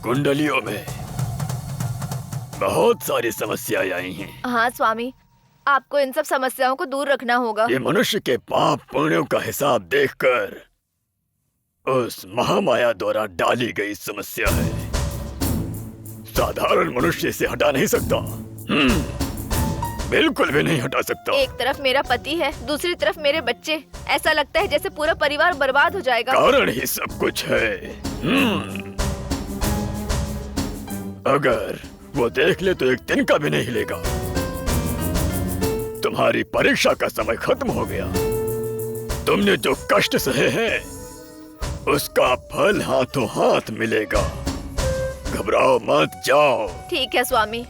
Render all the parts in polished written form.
कुंडलियों में बहुत सारी समस्याएं आई हैं। हाँ स्वामी, आपको इन सब समस्याओं को दूर रखना होगा। ये मनुष्य के पाप पुण्यों का हिसाब देखकर उस महामाया द्वारा डाली गई समस्या है। साधारण मनुष्य इसे हटा नहीं सकता। बिल्कुल भी नहीं हटा सकता। एक तरफ मेरा पति है, दूसरी तरफ मेरे बच्चे। ऐसा लगता है जैसे पूरा परिवार बर्बाद हो जाएगा। कारण ही सब कुछ है। अगर वो देख ले तो एक दिन का भी नहीं हिलेगा। तुम्हारी परीक्षा का समय खत्म हो गया। तुमने जो कष्ट सहे हैं उसका फल हाथों हाथ मिलेगा। घबराओ मत, जाओ। ठीक है स्वामी।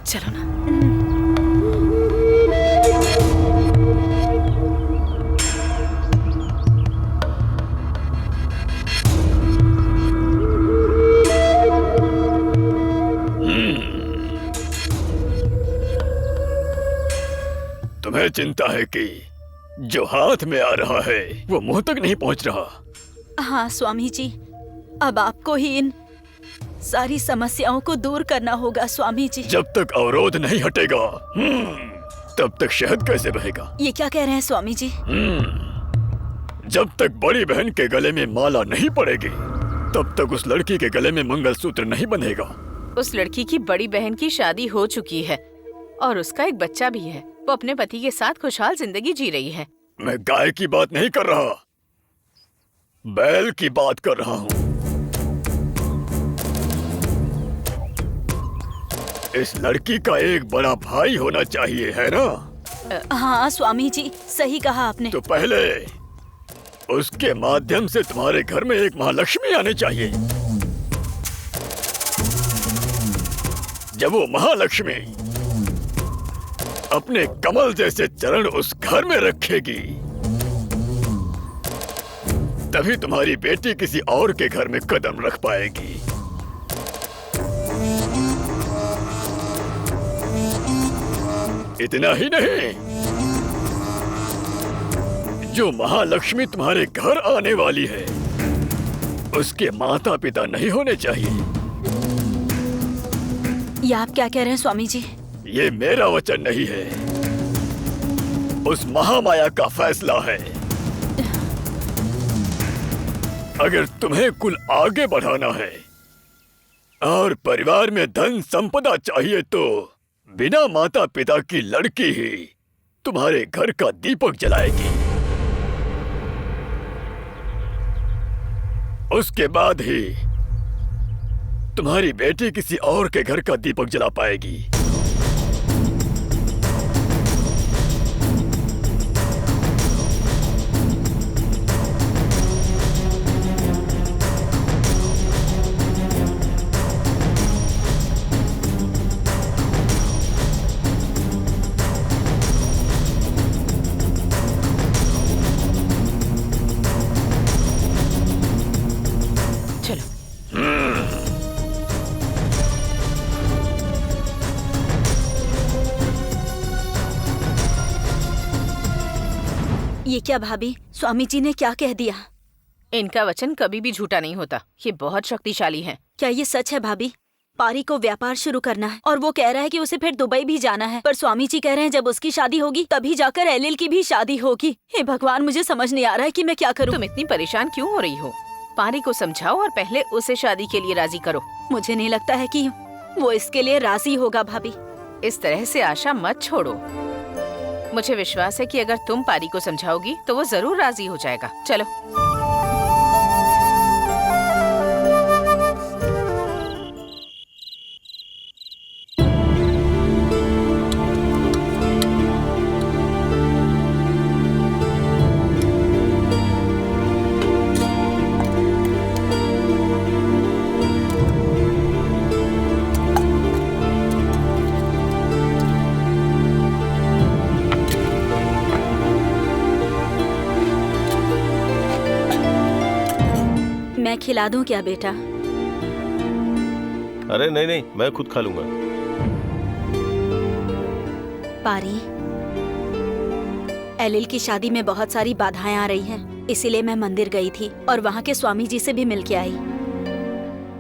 चलो ना। तुम्हें चिंता है कि जो हाथ में आ रहा है वो मुंह तक नहीं पहुंच रहा। हाँ स्वामी जी, अब आपको ही इन सारी समस्याओं को दूर करना होगा स्वामी जी। जब तक अवरोध नहीं हटेगा तब तक शहद कैसे बहेगा? ये क्या कह रहे हैं स्वामी जी? जब तक बड़ी बहन के गले में माला नहीं पड़ेगी तब तक उस लड़की के गले में मंगलसूत्र नहीं बंधेगा। उस लड़की की बड़ी बहन की शादी हो चुकी है और उसका एक बच्चा भी है। वो अपने पति के साथ खुशहाल जिंदगी जी रही है। मैं गाय की बात नहीं कर रहा, बैल की बात कर रहा हूँ। इस लड़की का एक बड़ा भाई होना चाहिए, है ना? हाँ स्वामी जी, सही कहा आपने। तो पहले उसके माध्यम से तुम्हारे घर में एक महालक्ष्मी आनी चाहिए। जब वो महालक्ष्मी अपने कमल जैसे चरण उस घर में रखेगी तभी तुम्हारी बेटी किसी और के घर में कदम रख पाएगी। इतना ही नहीं, जो महालक्ष्मी तुम्हारे घर आने वाली है उसके माता पिता नहीं होने चाहिए। ये आप क्या कह रहे हैं स्वामी जी? ये मेरा वचन नहीं है, उस महामाया का फैसला है। अगर तुम्हें कुल आगे बढ़ाना है और परिवार में धन संपदा चाहिए तो बिना माता पिता की लड़की ही तुम्हारे घर का दीपक जलाएगी। उसके बाद ही तुम्हारी बेटी किसी और के घर का दीपक जला पाएगी। ये क्या भाभी, स्वामी जी ने क्या कह दिया? इनका वचन कभी भी झूठा नहीं होता। ये बहुत शक्तिशाली हैं। क्या ये सच है भाभी? पारी को व्यापार शुरू करना है और वो कह रहा है कि उसे फिर दुबई भी जाना है, पर स्वामी जी कह रहे हैं जब उसकी शादी होगी तभी जाकर एलिल की भी शादी होगी। हे भगवान, मुझे समझ नहीं आ रहा है कि मैं क्या करूं। तुम इतनी परेशान क्यों हो रही हो? पारी को समझाओ और पहले उसे शादी के लिए राजी करो। मुझे नहीं लगता है कि वो इसके लिए राजी होगा भाभी। इस तरह से आशा मत छोड़ो। मुझे विश्वास है कि अगर तुम पारी को समझाओगी तो वो जरूर राजी हो जाएगा। चलो। मैं खिला दूं क्या बेटा? अरे नहीं नहीं, मैं खुद खा लूंगा। पारी, एलिल की शादी में बहुत सारी बाधाएं आ रही हैं, इसीलिए मैं मंदिर गई थी और वहाँ के स्वामी जी से भी मिल के आई।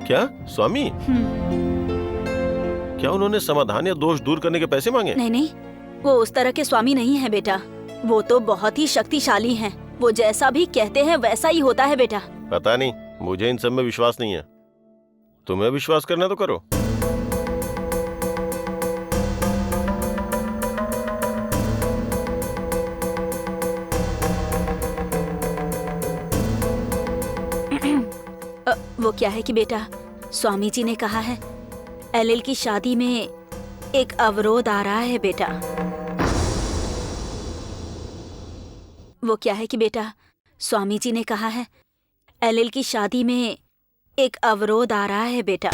क्या स्वामी? क्या उन्होंने समाधान या दोष दूर करने के पैसे मांगे? नहीं नहीं, वो उस तरह के स्वामी नहीं है बेटा। वो तो बहुत ही शक्तिशाली हैं। वो जैसा भी कहते हैं वैसा ही होता है बेटा। पता नहीं, मुझे इन सब में विश्वास नहीं है। तुम्हें विश्वास करना तो करो। वो क्या है कि बेटा, स्वामी जी ने कहा है एलिल की शादी में एक अवरोध आ रहा है बेटा। वो क्या है कि बेटा, स्वामी जी ने कहा है एलिल की शादी में एक अवरोध आ रहा है बेटा।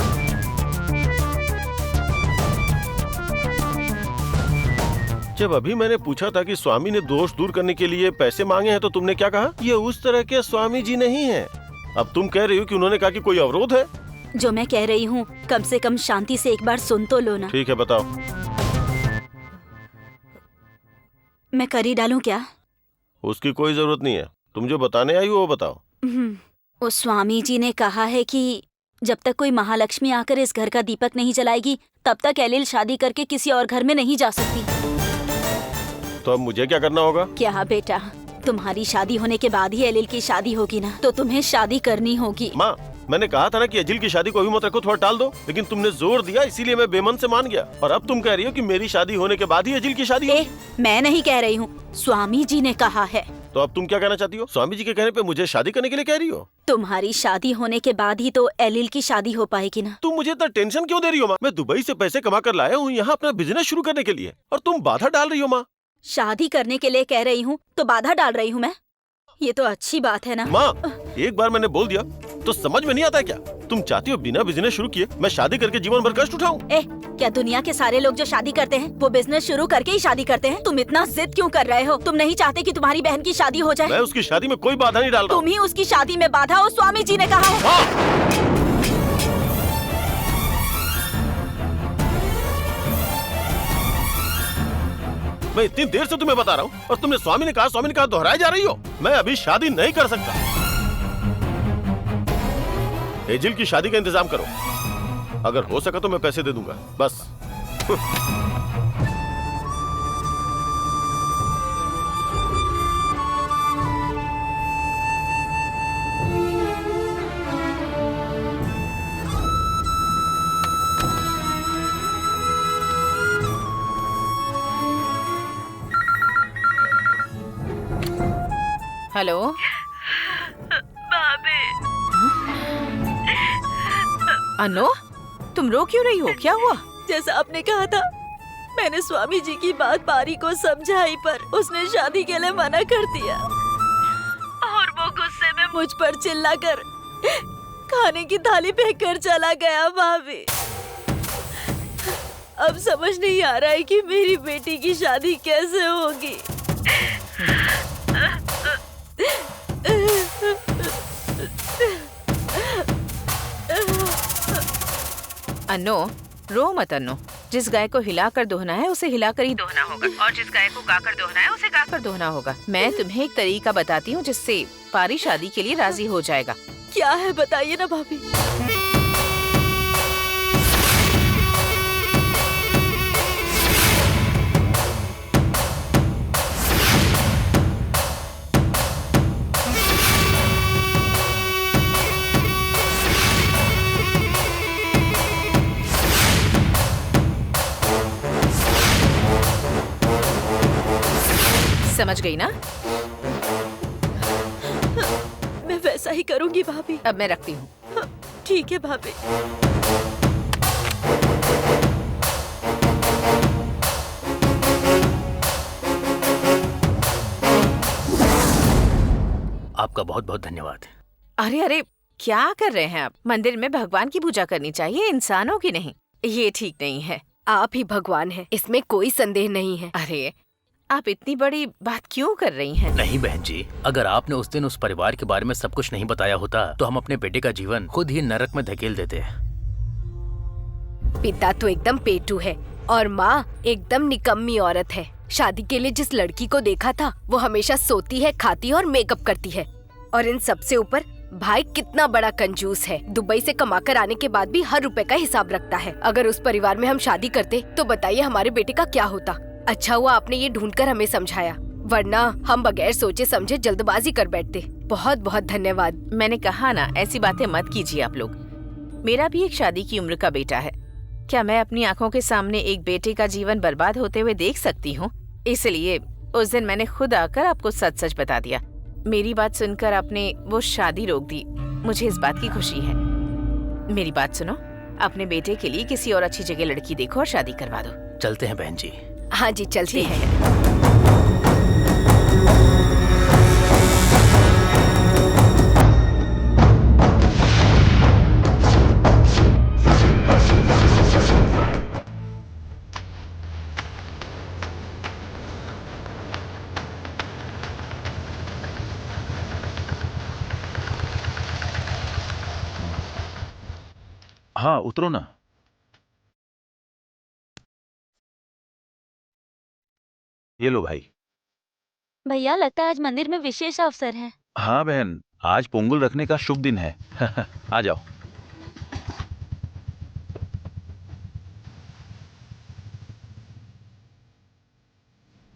जब अभी मैंने पूछा था कि स्वामी ने दोष दूर करने के लिए पैसे मांगे हैं तो तुमने क्या कहा? ये उस तरह के स्वामी जी नहीं हैं। अब तुम कह रही हो कि उन्होंने कहा कि कोई अवरोध है। जो मैं कह रही हूँ कम से कम शांति से एक बार सुन तो लो ना। ठीक है, बताओ। मैं कर ही डालूं क्या? उसकी कोई जरूरत नहीं है, तुम जो बताने आई हो वो बताओ। वो स्वामी जी ने कहा है कि जब तक कोई महालक्ष्मी आकर इस घर का दीपक नहीं जलाएगी तब तक एलिल शादी करके किसी और घर में नहीं जा सकती। तो अब मुझे क्या करना होगा? क्या बेटा, तुम्हारी शादी होने के बाद ही एलिल की शादी होगी ना, तो तुम्हें शादी करनी होगी। माँ, मैंने कहा था ना कि अजिल की शादी को अभी मत रखो, थोड़ा टाल दो, लेकिन तुमने जोर दिया इसीलिए मैं बेमन से मान गया। और अब तुम कह रही हो कि मेरी शादी होने के बाद ही अजिल की शादी होगी। मैं नहीं कह रही हूँ, स्वामी जी ने कहा है। तो अब तुम क्या कहना चाहती हो? स्वामी जी के कहने पे मुझे शादी करने के लिए कह रही हो? तुम्हारी शादी होने के बाद ही तो एलिल की शादी हो पाएगी ना। तुम मुझे इतना टेंशन क्यों दे रही हो माँ? मैं दुबई से पैसे कमा कर लाया हूँ यहाँ अपना बिजनेस शुरू करने के लिए, और तुम बाधा डाल रही हो माँ। शादी करने के लिए कह रही हूँ तो बाधा डाल रही हूँ मैं? ये तो अच्छी बात है ना। माँ, एक बार मैंने बोल दिया तो समझ में नहीं आता क्या? तुम चाहती हो बिना बिजनेस शुरू किए मैं शादी करके जीवन भर कष्ट उठाऊं? क्या दुनिया के सारे लोग जो शादी करते हैं वो बिजनेस शुरू करके ही शादी करते हैं? तुम इतना जिद क्यों कर रहे हो? तुम नहीं चाहते कि तुम्हारी बहन की शादी हो जाए? मैं उसकी शादी में कोई बाधा नहीं डाल रहा। तुम ही उसकी शादी में बाधा हो, स्वामी जी ने कहा है। मैं इतनी देर से तुम्हें बता रहा हूँ और तुमने स्वामी ने कहा दोहराए जा रही हो। मैं अभी शादी नहीं कर सकता। एजिल की शादी का इंतजाम करो, अगर हो सका तो मैं पैसे दे दूंगा, बस। हेलो भाभी। अनु, तुम रो क्यों रही हो? क्या हुआ? जैसा आपने कहा था, मैंने स्वामी जी की बात पारी को समझाई पर उसने शादी के लिए मना कर दिया और वो गुस्से में मुझ पर चिल्लाकर खाने की थाली फेंक कर चला गया। भाभी, अब समझ नहीं आ रहा है कि मेरी बेटी की शादी कैसे होगी। अनु, रो मत अनु। जिस गाय को हिलाकर दोहना है उसे हिलाकर ही दोहना होगा, और जिस गाय को गाकर दोहना है उसे गाकर दोहना होगा। मैं तुम्हें एक तरीका बताती हूँ जिससे पारी शादी के लिए राजी हो जाएगा। क्या है बताइए ना भाभी। समझ गई ना? मैं वैसा ही करूंगी भाभी। अब मैं रखती हूँ। ठीक है भाभी। आपका बहुत बहुत धन्यवाद। अरे अरे, क्या कर रहे हैं आप? मंदिर में भगवान की पूजा करनी चाहिए, इंसानों की नहीं। ये ठीक नहीं है। आप ही भगवान हैं, इसमें कोई संदेह नहीं है। अरे, आप इतनी बड़ी बात क्यों कर रही हैं? नहीं बहन जी, अगर आपने उस दिन उस परिवार के बारे में सब कुछ नहीं बताया होता तो हम अपने बेटे का जीवन खुद ही नरक में धकेल देते। पिता तो एकदम पेटू है और माँ एकदम निकम्मी औरत है। शादी के लिए जिस लड़की को देखा था वो हमेशा सोती है, खाती है और मेकअप करती है। और इन सबसे ऊपर भाई कितना बड़ा कंजूस है। दुबई से कमाकर आने के बाद भी हर रुपए का हिसाब रखता है। अगर उस परिवार में हम शादी करते तो बताइए हमारे बेटे का क्या होता। अच्छा हुआ आपने ये ढूंढकर हमें समझाया, वरना हम बगैर सोचे समझे जल्दबाजी कर बैठते। बहुत बहुत धन्यवाद। मैंने कहा ना, ऐसी बातें मत कीजिए आप लोग। मेरा भी एक शादी की उम्र का बेटा है। क्या मैं अपनी आंखों के सामने एक बेटे का जीवन बर्बाद होते हुए देख सकती हूँ? इसलिए उस दिन मैंने खुद आकर आपको सच सच बता दिया। मेरी बात सुनकर आपने वो शादी रोक दी, मुझे इस बात की खुशी है। मेरी बात सुनो, अपने बेटे के लिए किसी और अच्छी जगह लड़की देखो और शादी करवा दो। चलते हैं बहन जी। हाँ जी, चलते हैं। हाँ, उतरो ना। ये लो भाई। भैया, लगता है आज मंदिर में विशेष अवसर है। हाँ बहन, आज पोंगल रखने का शुभ दिन है। आ जाओ।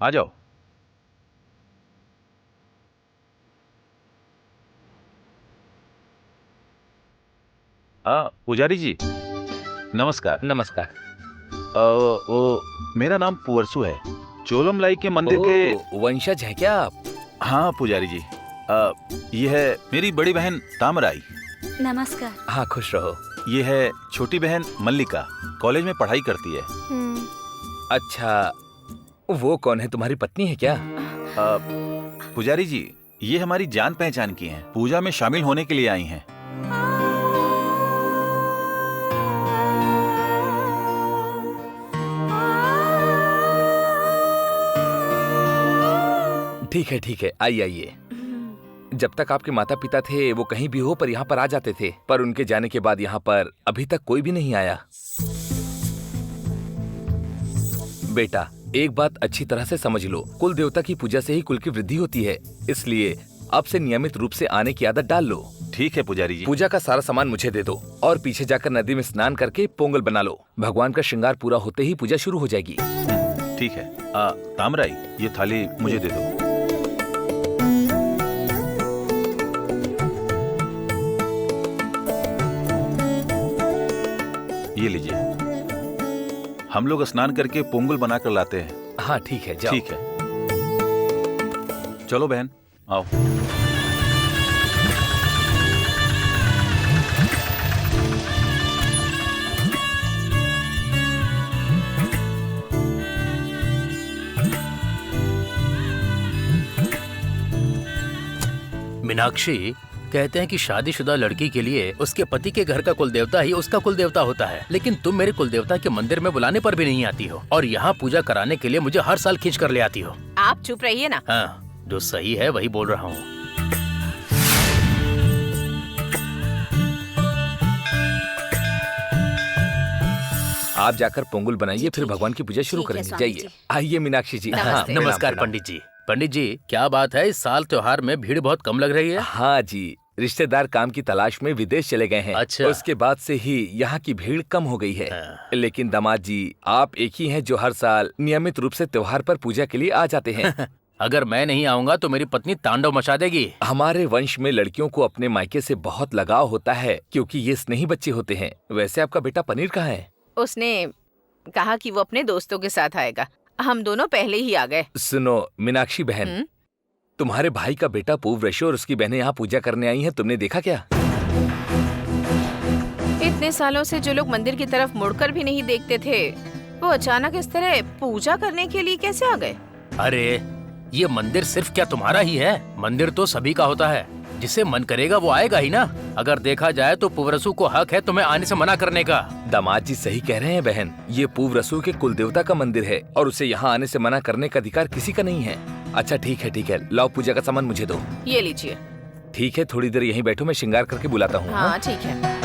आ जाओ। पुजारी जी, नमस्कार। नमस्कार। वो मेरा नाम पुवरसु है। चोलमलाई के मंदिर के वंशज है क्या आप? हाँ पुजारी जी, ये है मेरी बड़ी बहन तामराई। नमस्कार। हाँ, खुश रहो। ये है छोटी बहन मल्लिका, कॉलेज में पढ़ाई करती है। अच्छा, वो कौन है? तुम्हारी पत्नी है क्या? पुजारी जी, ये हमारी जान पहचान की हैं। पूजा में शामिल होने के लिए आई हैं। ठीक है, आइए। जब तक आपके माता पिता थे वो कहीं भी हो पर यहाँ पर आ जाते थे, पर उनके जाने के बाद यहाँ पर अभी तक कोई भी नहीं आया। बेटा, एक बात अच्छी तरह से समझ लो, कुल देवता की पूजा से ही कुल की वृद्धि होती है, इसलिए अब से नियमित रूप से आने की आदत डाल लो। ठीक है पुजारी जी। पूजा का सारा सामान मुझे दे दो और पीछे जाकर नदी में स्नान करके पोंगल बना लो। भगवान का श्रृंगार पूरा होते ही पूजा शुरू हो जाएगी। ठीक है। तामराई, ये थाली मुझे दे दो। ये लीजिए। हम लोग स्नान करके पोंगल बनाकर लाते हैं। हाँ ठीक है, जाओ। ठीक है, चलो बहन आओ। मीनाक्षी, कहते हैं कि शादीशुदा लड़की के लिए उसके पति के घर का कुल देवता ही उसका कुल देवता होता है, लेकिन तुम मेरे कुल देवता के मंदिर में बुलाने पर भी नहीं आती हो और यहाँ पूजा कराने के लिए मुझे हर साल खींच कर ले आती हो। आप चुप रहिए ना। हाँ, जो सही है वही बोल रहा हूँ। आप जाकर पोंगल बनाइए, फिर भगवान की पूजा शुरू करेंगे। जाइए। आइए मीनाक्षी जी। हाँ, नमस्कार पंडित जी। पंडित जी, क्या बात है, इस साल त्योहार में भीड़ बहुत कम लग रही है? हाँ जी, रिश्तेदार काम की तलाश में विदेश चले गए हैं। अच्छा। उसके बाद से ही यहाँ की भीड़ कम हो गई है। हाँ। लेकिन दामाद जी, आप एक ही हैं जो हर साल नियमित रूप से त्योहार पर पूजा के लिए आ जाते हैं। अगर मैं नहीं आऊंगा तो मेरी पत्नी तांडव मचा देगी। हमारे वंश में लड़कियों को अपने मायके से बहुत लगाव होता है क्योंकि ये स्नेही बच्चे होते हैं। वैसे आपका बेटा पनीर कहाँ है? उसने कहा कि वो अपने दोस्तों के साथ आएगा। हम दोनों पहले ही आ गए। सुनो मीनाक्षी बहन, तुम्हारे भाई का बेटा पूर्वरेशो और उसकी बहनें यहाँ पूजा करने आई हैं, तुमने देखा क्या? इतने सालों से जो लोग मंदिर की तरफ मुड़कर भी नहीं देखते थे, वो अचानक इस तरह पूजा करने के लिए कैसे आ गए? अरे, ये मंदिर सिर्फ क्या तुम्हारा ही है? मंदिर तो सभी का होता है। जिसे मन करेगा वो आएगा ही ना। अगर देखा जाए तो पुवरसु को हक है तुम्हें आने से मना करने का। दामाद जी सही कह रहे हैं बहन, ये पुवरसु के कुल देवता का मंदिर है और उसे यहाँ आने से मना करने का अधिकार किसी का नहीं है। अच्छा ठीक है, लाओ पूजा का सामान मुझे दो। ये लीजिए। ठीक है, थोड़ी देर यहीं बैठो, मैं श्रृंगार करके बुलाता हूँ। हाँ ठीक है।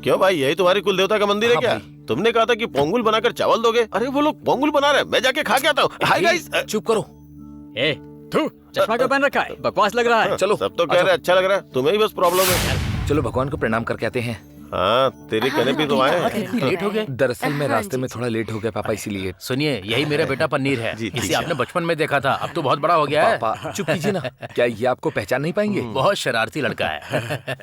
क्यों भाई, यही तुम्हारी कुल देवता का मंदिर है हाँ क्या? भाई। तुमने कहा था कि पोंगुल बनाकर चावल दोगे। अरे वो लोग पोंगुल बना रहे हैं, मैं जाके खा के आता हूँ। Hi guys. चुप करो। ए, तू चश्मा क्यों पहन रखा है? बकवास लग रहा है। चलो सब तो कह रहे अच्छा लग रहा है, तुम्हें ही बस प्रॉब्लम है। चलो भगवान को प्रणाम करके आते हैं। हाँ, तेरे कहने पे तो आए। इतनी लेट हो गए? दरअसल मैं रास्ते में थोड़ा लेट हो गया पापा, इसीलिए। सुनिए, यही मेरा बेटा पन्नीर है। जी, इसे जी। आपने बचपन में देखा था, अब तो बहुत बड़ा हो गया है। पापा चुप कीजिए ना, क्या ये आपको पहचान नहीं पाएंगे? बहुत शरारती लड़का है।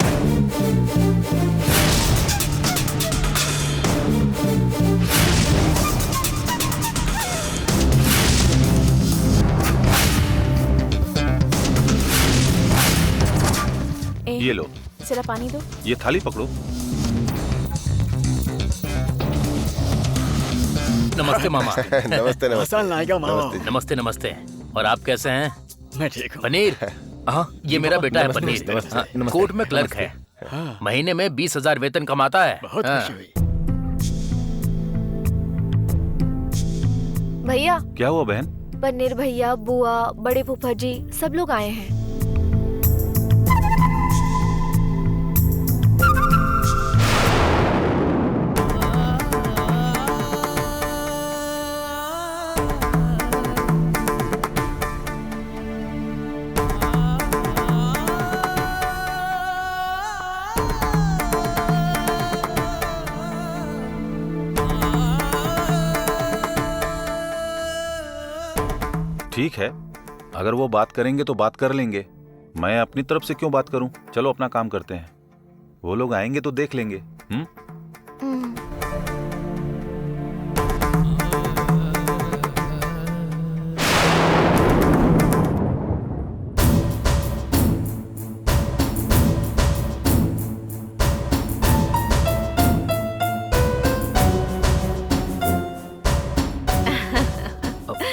ये लो, जरा पानी दो। ये थाली पकड़ो। नमस्ते मामा। नमस्ते नमस्ते। हसन लाएगा मामा। नमस्ते नमस्ते। और आप कैसे हैं? मैं ठीक हूँ। पनीर, हाँ ये मेरा बेटा है नमस्ते, पनीर। नमस्ते, हाँ, नमस्ते, कोर्ट में क्लर्क है। हाँ, महीने में 20,000 वेतन कमाता है। बहुत हाँ। खुशी हुई। भैया, क्या हुआ बहन? पन्नीर भैया, बुआ, बड़े फूफा जी सब लोग आए हैं। ठीक है, अगर वो बात करेंगे तो बात कर लेंगे। मैं अपनी तरफ से क्यों बात करूं? चलो अपना काम करते हैं। वो लोग आएंगे तो देख लेंगे।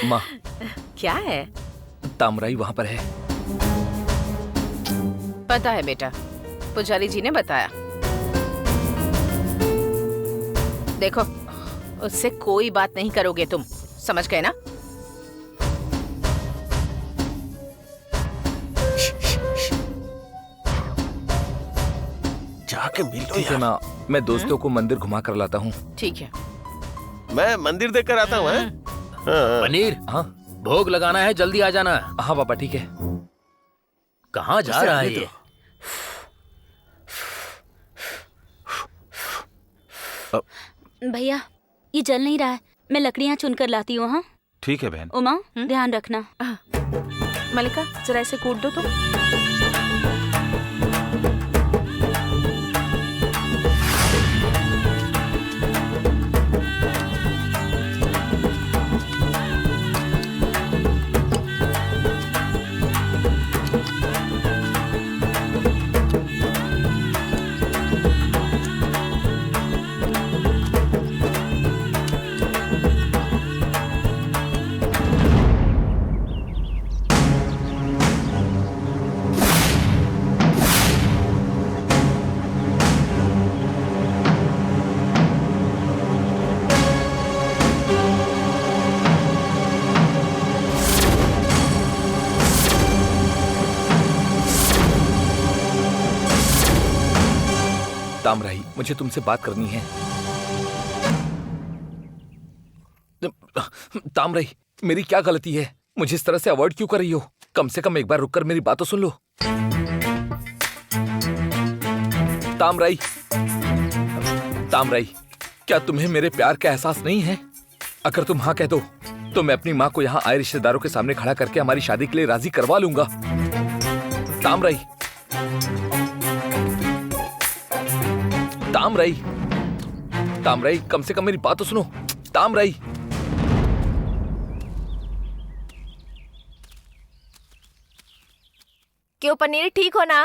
माँ, क्या है? तामराई वहाँ पर है। पता है बेटा, पुजारी जी ने बताया। देखो, उससे कोई बात नहीं करोगे तुम, समझ गए ना? जाके मिल लो ठीक है यार। माँ, मैं दोस्तों को मंदिर घुमा कर लाता हूँ। ठीक है। मैं मंदिर देख कर आता हूँ। हाँ? हाँ। पनीर, हाँ भोग लगाना है, जल्दी आ जाना। हाँ पापा ठीक है। कहाँ जा रहा है ये? भैया, ये जल नहीं रहा है, मैं लकड़ियाँ चुन कर लाती हूँ। हाँ ठीक है बहन। उमा, ध्यान रखना। मलिका, जरा इसे कूट दो तो। तामराई, मुझे तुमसे बात करनी है। तामराई, मेरी क्या गलती है? मुझे इस तरह से अवॉइड क्यों कर रही हो? कम से कम एक बार रुककर मेरी बात तो सुन लो। तामराई, तामराई, क्या तुम्हें मेरे प्यार का एहसास नहीं है? अगर तुम हाँ कह दो तो मैं अपनी माँ को यहाँ आए रिश्तेदारों के सामने खड़ा करके हमारी शादी के लिए राजी करवा लूंगा। तामराई, तामराई, तामराई, कम से कम मेरी बात तो सुनो। तामराई, क्यों पनीर, ठीक हो ना?